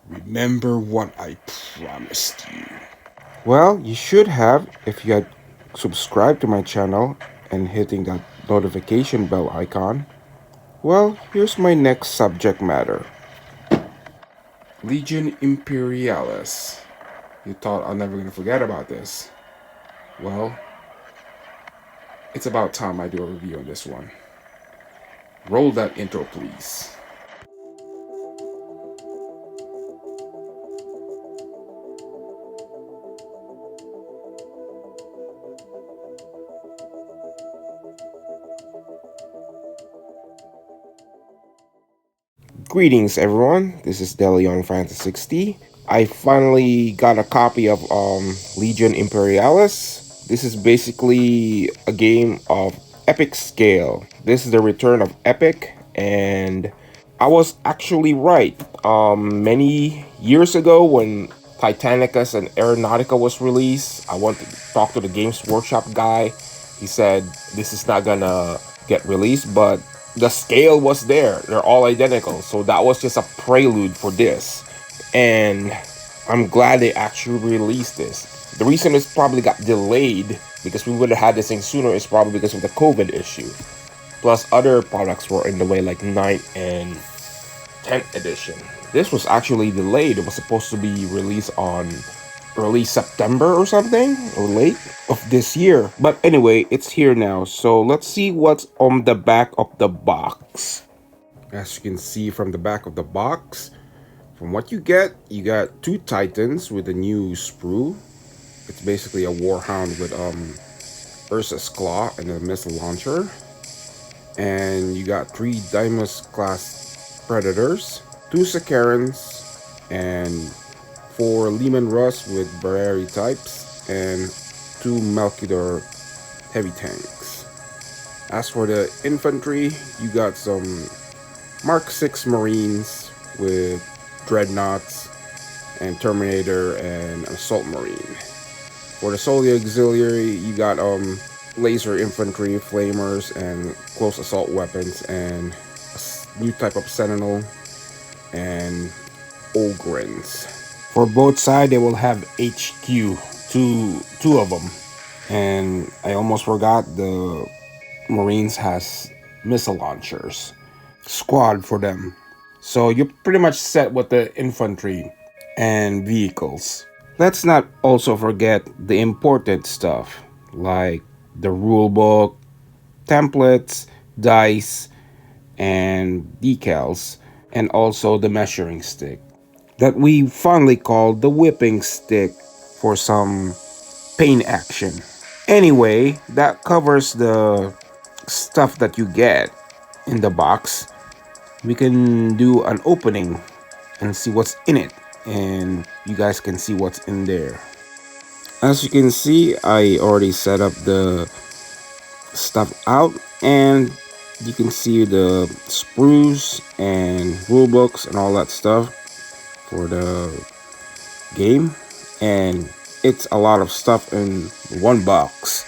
Remember what I promised you. Well, you should have if you had subscribed to my channel and hitting that notification bell icon. Well, here's my next subject matter. Legion Imperialis. You thought I'm never gonna forget about this. Well, it's about time I do a review on this one. Roll that intro, please. Greetings, everyone. This is Delion Fantasy 60. I finally got a copy of Legion Imperialis. This is basically a game of epic scale. This is the return of Epic, and I was actually right. Many years ago, when Titanicus and Aeronautica was released, I went to talk to the Games Workshop guy. He said this is not gonna get released, but the scale was there. They're all identical. So that was just a prelude for this. And I'm glad they actually released this. The reason it's probably got delayed because we would have had this thing sooner is probably because of the COVID issue. Plus, other products were in the way, like 9th and 10th edition. This was actually delayed. It was supposed to be released on early September or something, or late of this year. But anyway, it's here now. So let's see what's on the back of the box. As you can see from the back of the box, from what you got two Titans with a new sprue. It's basically a Warhound with Ursa's Claw and a missile launcher. And you got three Dymus class Predators, two Sakarans, and four Lehman Russ with Barari types, and two Malkidor heavy tanks. As for the infantry, you got some Mark 6 Marines with Dreadnoughts and Terminator and Assault Marine. For the Solia Auxiliary, you got laser infantry, flamers, and close assault weapons, and a new type of Sentinel and Ogrins. For both sides, they will have HQ, two of them. And I almost forgot the Marines has missile launchers. Squad for them. So you're pretty much set with the infantry and vehicles. Let's not also forget the important stuff like the rulebook, templates, dice, and decals, and also the measuring stick that we fondly call the whipping stick for some pain action. Anyway, that covers the stuff that you get in the box. We can do an opening and see what's in it, and you guys can see what's in there. As you can see, I already set up the stuff out, and you can see the sprues and rule books and all that stuff for the game. And it's a lot of stuff in one box,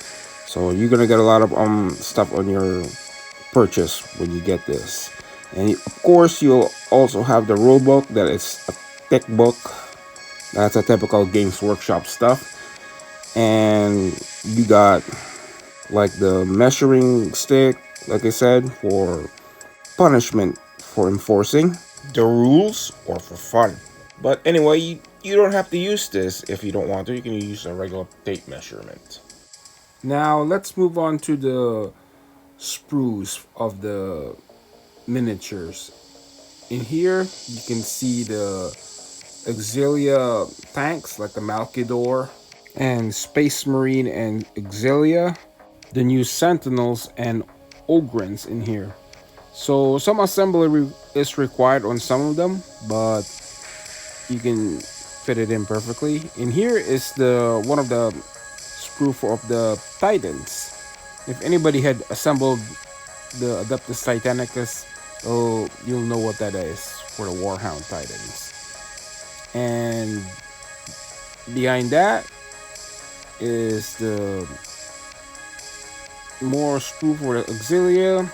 so you're gonna get a lot of stuff on your purchase when you get this. And of course, you'll also have the rule book that is a thick book. That's a typical Games Workshop stuff. And you got like the measuring stick, like I said, for punishment for enforcing the rules or for fun. But anyway, you don't have to use this if you don't want to. You can use a regular tape measurement. Now let's move on to the sprues of the miniatures. In here, you can see the Auxilia tanks like the Malkidor and Space Marine and Auxilia, the new Sentinels and Ogrins in here. So some assembly is required on some of them, but you can fit it in perfectly. In here is the one of the sprue of the Titans. If anybody had assembled the Adeptus Titanicus, oh, you'll know what that is for the Warhound Titans. And behind that is the more sprue for the Auxilia,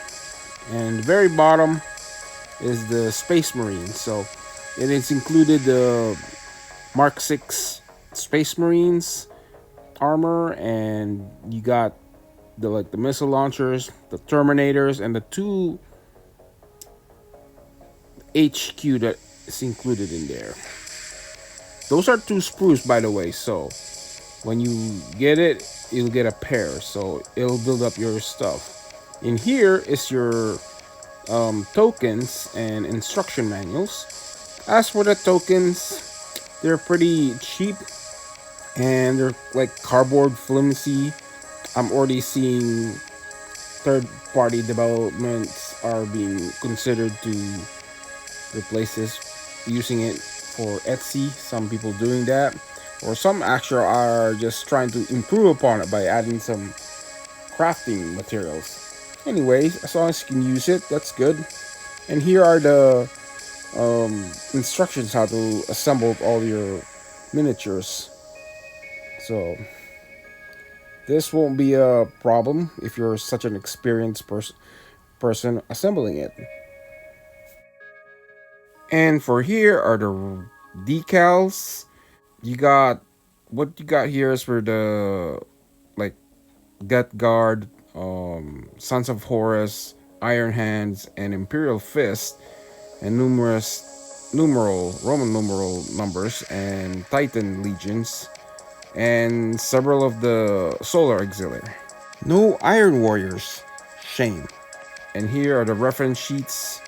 and the very bottom is the Space Marine. So And it's included the Mark 6 Space Marines armor, and you got the missile launchers, the Terminators, and the two HQ that is included in there. Those are two sprues, by the way. So when you get it, you'll get a pair. So it'll build up your stuff. In here is your tokens and instruction manuals. As for the tokens, they're pretty cheap and they're like cardboard flimsy. I'm already seeing third party developments are being considered to replace this using it for Etsy. Some people doing that, or some actually are just trying to improve upon it by adding some crafting materials. Anyways, as long as you can use it, that's good. And here are the instructions how to assemble all your miniatures. So this won't be a problem if you're such an experienced person assembling it. And for here are the decals. You got what you got here is for the like Death Guard, Sons of Horus, Iron Hands, and Imperial Fist, and numerous Roman numeral numbers and Titan legions, and several of the Solar Auxiliary. No Iron Warriors. Shame. And here are the reference sheets.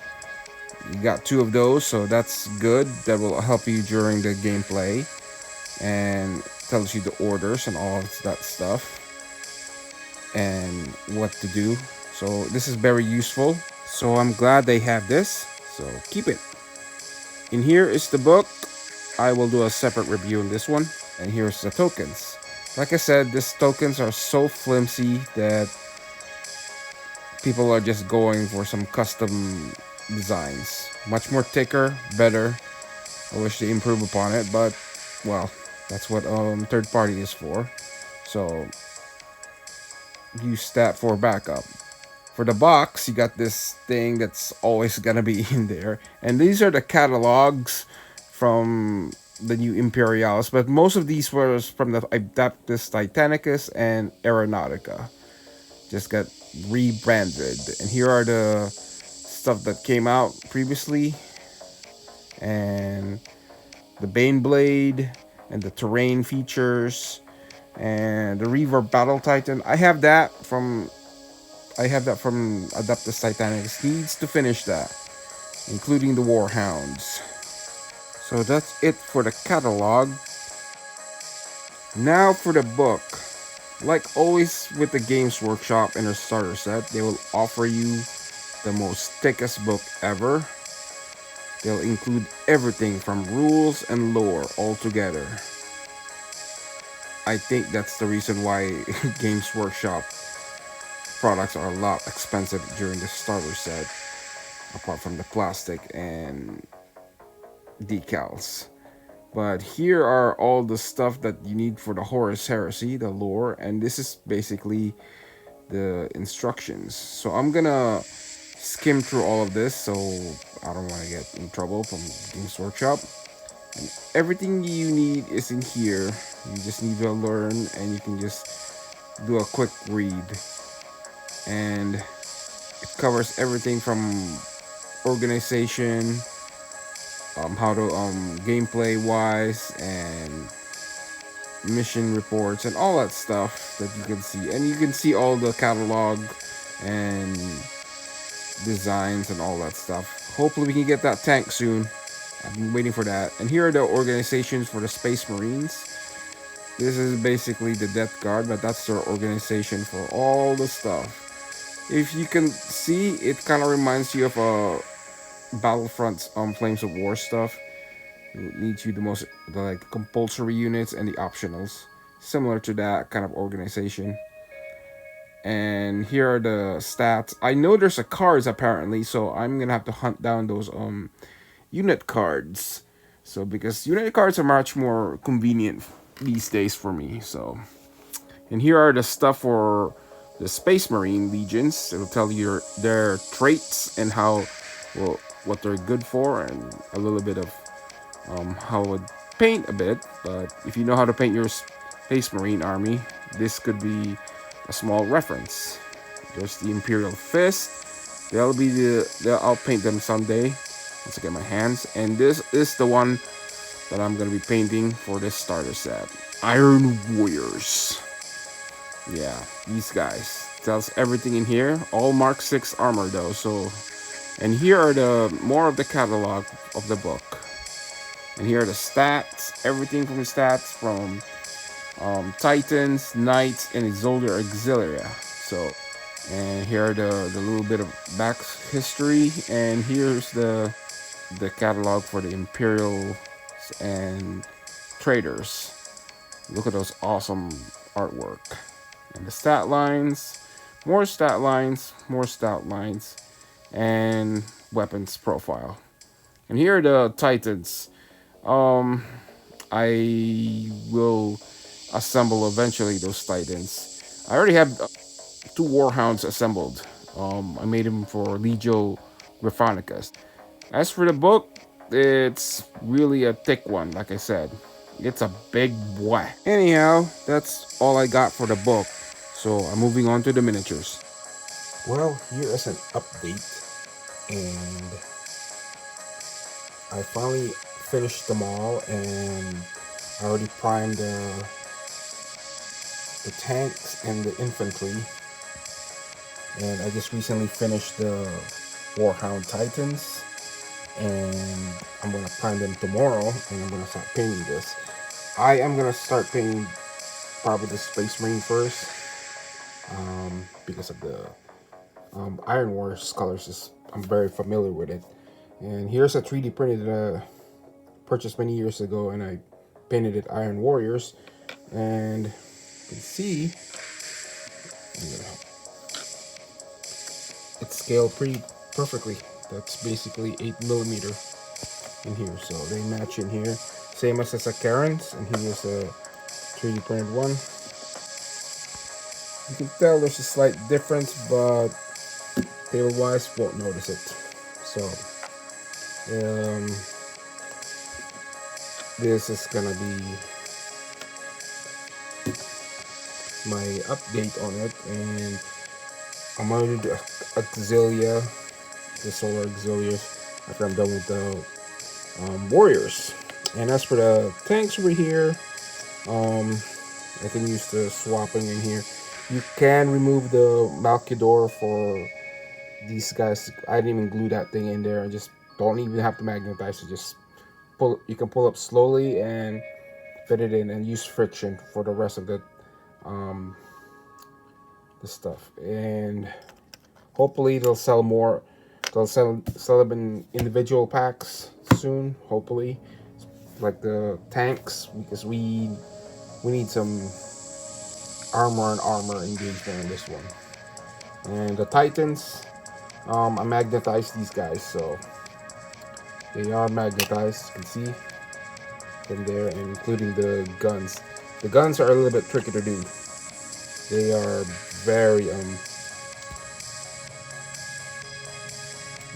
You got two of those, so that's good. That will help you during the gameplay and tells you the orders and all of that stuff and what to do. So this is very useful. So I'm glad they have this. So keep it. In here is the book. I will do a separate review on this one. And here's the tokens. Like I said, these tokens are so flimsy that people are just going for some custom designs. Much more thicker, better. I wish they improve upon it, but well, that's what third party is for. So use that for backup. For the box, you got this thing that's always gonna be in there, and these are the catalogs from the new Imperialis, but most of these were from the Adeptus Titanicus and Aeronautica. Just got rebranded, and here are the stuff that came out previously, and the Baneblade, and the terrain features, and the Reaver Battle Titan. I have that from Adeptus Titanicus. Needs to finish that, including the Warhounds. So that's it for the catalog. Now for the book. Like always with the Games Workshop and their starter set, they will offer you the most thickest book ever. They'll include everything from rules and lore all together. I think that's the reason why Games Workshop products are a lot expensive during the starter set, apart from the plastic and decals. But here are all the stuff that you need for the Horus Heresy, the lore, and this is basically the instructions. So I'm gonna skim through all of this so I don't want to get in trouble from Games Workshop. And everything you need is in here. You just need to learn, and you can just do a quick read. And it covers everything from organization, how to gameplay wise, and mission reports and all that stuff that you can see. And you can see all the catalog and designs and all that stuff. Hopefully we can get that tank soon. I've been waiting for that. And here are the organizations for the Space Marines. This is basically the Death Guard, but that's their organization for all the stuff. If you can see, it kind of reminds you of Battlefront's Flames of War stuff. It needs you the like compulsory units and the optionals, similar to that kind of organization. And here are the stats. I know there's a cards apparently, so I'm gonna have to hunt down those unit cards. So because unit cards are much more convenient these days for me. So, and here are the stuff for the Space Marine legions. It'll tell you their traits and how, well, what they're good for, and a little bit of how I would paint a bit. But if you know how to paint your Space Marine army, this could be a small reference. There's the Imperial Fist. I'll paint them someday once I get my hands. And this is the one that I'm gonna be painting for this starter set. Iron Warriors. Yeah, these guys. Tells everything in here. All Mark 6 armor though, so and here are the more of the catalog of the book. And here are the stats, everything from the stats from Titans, Knights, and Exolder Auxilia. So, and here are the little bit of back history, and here's the catalog for the Imperials and Traders. Look at those awesome artwork. And the stat lines, more stat lines, more stat lines, and weapons profile. And here are the Titans. I will assemble eventually those Titans. I already have two Warhounds assembled. I made them for Legio Griffonicus. As for the book, it's really a thick one, like I said. It's a big boy. Anyhow, that's all I got for the book. So I'm moving on to the miniatures. Well, here is an update, and I finally finished them all, and I already primed the tanks and the infantry, and I just recently finished the Warhound Titans, and I'm gonna prime them tomorrow, and I'm gonna start painting this. I am gonna start painting probably the Space Marine first, because of the Iron Wars colors. I'm very familiar with it. And here's a 3D printed purchased many years ago, and I painted it Iron Warriors, and you can see it's scaled pretty perfectly. That's basically 8mm in here, so they match in here. Same as a Karen's, and here's a 3D printed one. You can tell there's a slight difference, but table wise won't notice it. So this is gonna be my update on it, and I'm gonna do Auxilia, the Solar Auxiliars, after I'm done with the Warriors. And as for the tanks over here, I can use the swapping in here. You can remove the Malkador for these guys. I didn't even glue that thing in there. I just don't even have to magnetize it. Just pull. You can pull up slowly and fit it in, and use friction for the rest of the stuff. And hopefully they'll sell more. They'll sell them in individual packs soon. Hopefully, like the tanks, because we need some armor engagement in this one. And the Titans, I magnetized these guys, so they are magnetized. You can see in there, and including the guns. The guns are a little bit tricky to do. They are very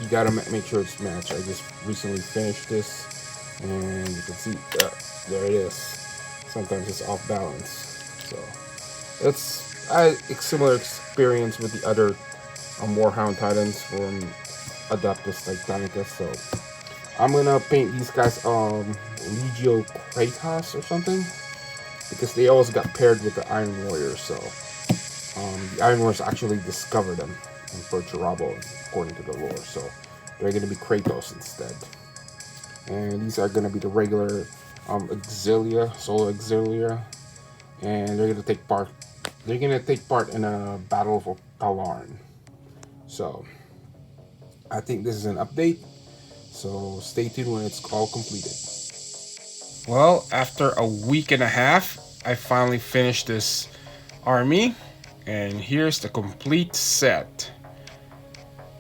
you gotta make sure it's matched. I just recently finished this, and you can see there it is. Sometimes it's off balance, so it's a similar experience with the other Warhound Titans from Adeptus Titanicus. So I'm gonna paint these guys Legio Kratos or something, because they always got paired with the Iron Warriors. So the Iron Warriors actually discovered them in Perturabo, according to the lore. So they're gonna be Kratos instead. And these are gonna be the regular Auxilia, Solar Auxilia, and they're gonna take part. They're gonna take part in a battle for Palarn. So I think this is an update. So stay tuned when it's all completed. Well, after a week and a half, I finally finished this army, and here's the complete set.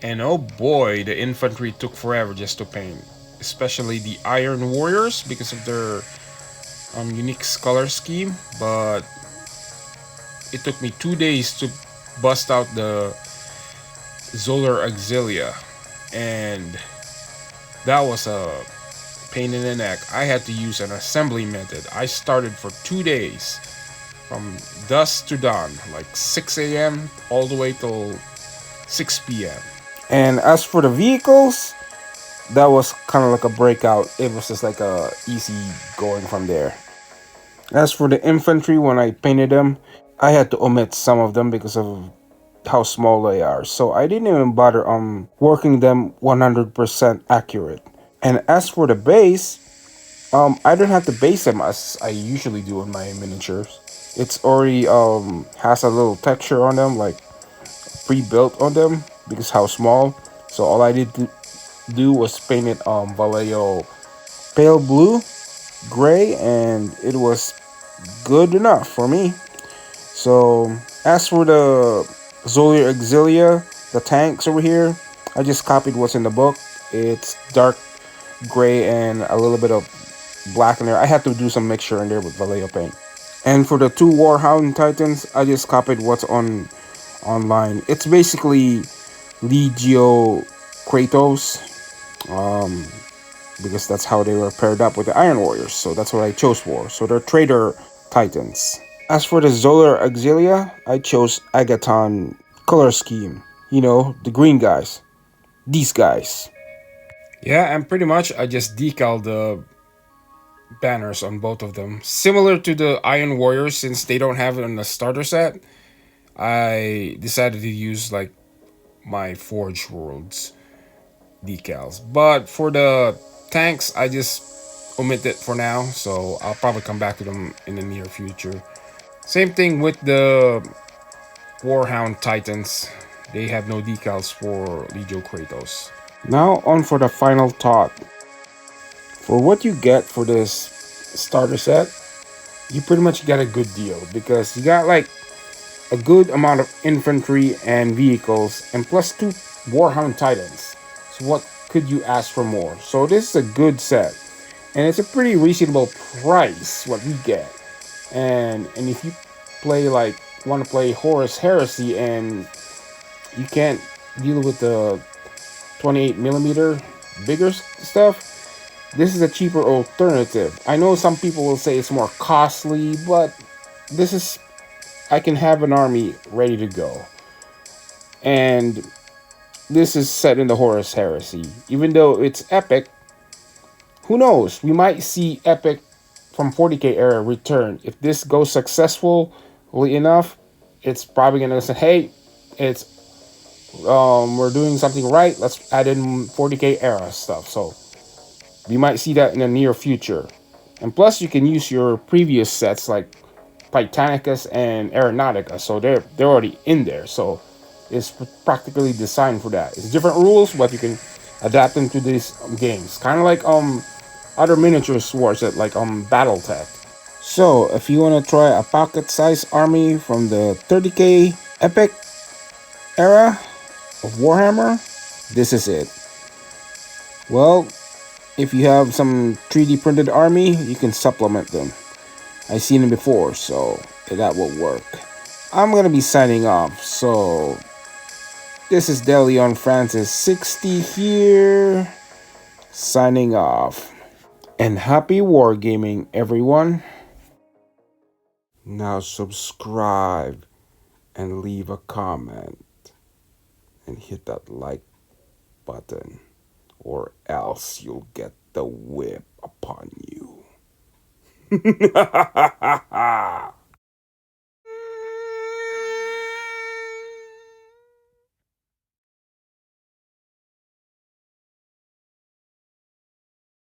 And oh boy, the infantry took forever just to paint, especially the Iron Warriors because of their unique color scheme. But it took me 2 days to bust out the Solar Auxilia, and that was a pain in the neck. I had to use an assembly method. I started for 2 days from dusk to dawn, like 6 a.m. all the way till 6 p.m. And as for the vehicles, that was kind of like a breakout. It was just like a easy going from there. As for the infantry, when I painted them, I had to omit some of them because of how small they are. So I didn't even bother working them 100% accurate. And as for the base, I don't have to base them as I usually do in my miniatures. It's already has a little texture on them, like pre-built on them because how small. So all I did to do was paint it Vallejo pale blue, gray, and it was good enough for me. So as for the Zolia Exilia, the tanks over here, I just copied what's in the book. It's dark gray and a little bit of black in there. I had to do some mixture in there with Vallejo paint. And for the two Warhound Titans, I just copied what's on online. It's basically Legio Kratos, um, because that's how they were paired up with the Iron Warriors. So that's what I chose for. So they're Trader Titans. As for the Zolar Auxilia, I chose Agaton color scheme. You know, the green guys. These guys. Yeah, and pretty much I just decaled the banners on both of them. Similar to the Iron Warriors, since they don't have it in the starter set, I decided to use like my Forge Worlds decals. But for the tanks, I just omit it for now, so I'll probably come back to them in the near future. Same thing with the Warhound Titans. They have no decals for Legio Kratos. Now on for the final thought. For what you get for this starter set, you pretty much get a good deal because you got like a good amount of infantry and vehicles and plus two Warhound Titans. So what could you ask for more? So this is a good set. And it's a pretty reasonable price what we get. And if you play like want to play Horus Heresy and you can't deal with the 28 millimeter bigger stuff, this is a cheaper alternative. I know some people will say it's more costly, but this is I can have an army ready to go. And this is set in the Horus Heresy. Even though it's epic, who knows? We might see epic from 40k era return. If this goes successfully enough, it's probably gonna say, "Hey, it's we're doing something right. Let's add in 40k era stuff." So we might see that in the near future. And plus, you can use your previous sets like Titanicus and Aeronautica, so they're already in there. So it's practically designed for that. It's different rules, but you can adapt them to these games. Kind of like other miniature swords that like BattleTech. So if you want to try a pocket-sized army from the 30k epic era of Warhammer, this is it. Well, if you have some 3D printed army, you can supplement them. I've seen it before, so that will work. I'm gonna be signing off, so this is Deleon Francis 60 here, signing off. And happy wargaming, everyone. Now subscribe and leave a comment and hit that like button, or else you'll get the whip upon you.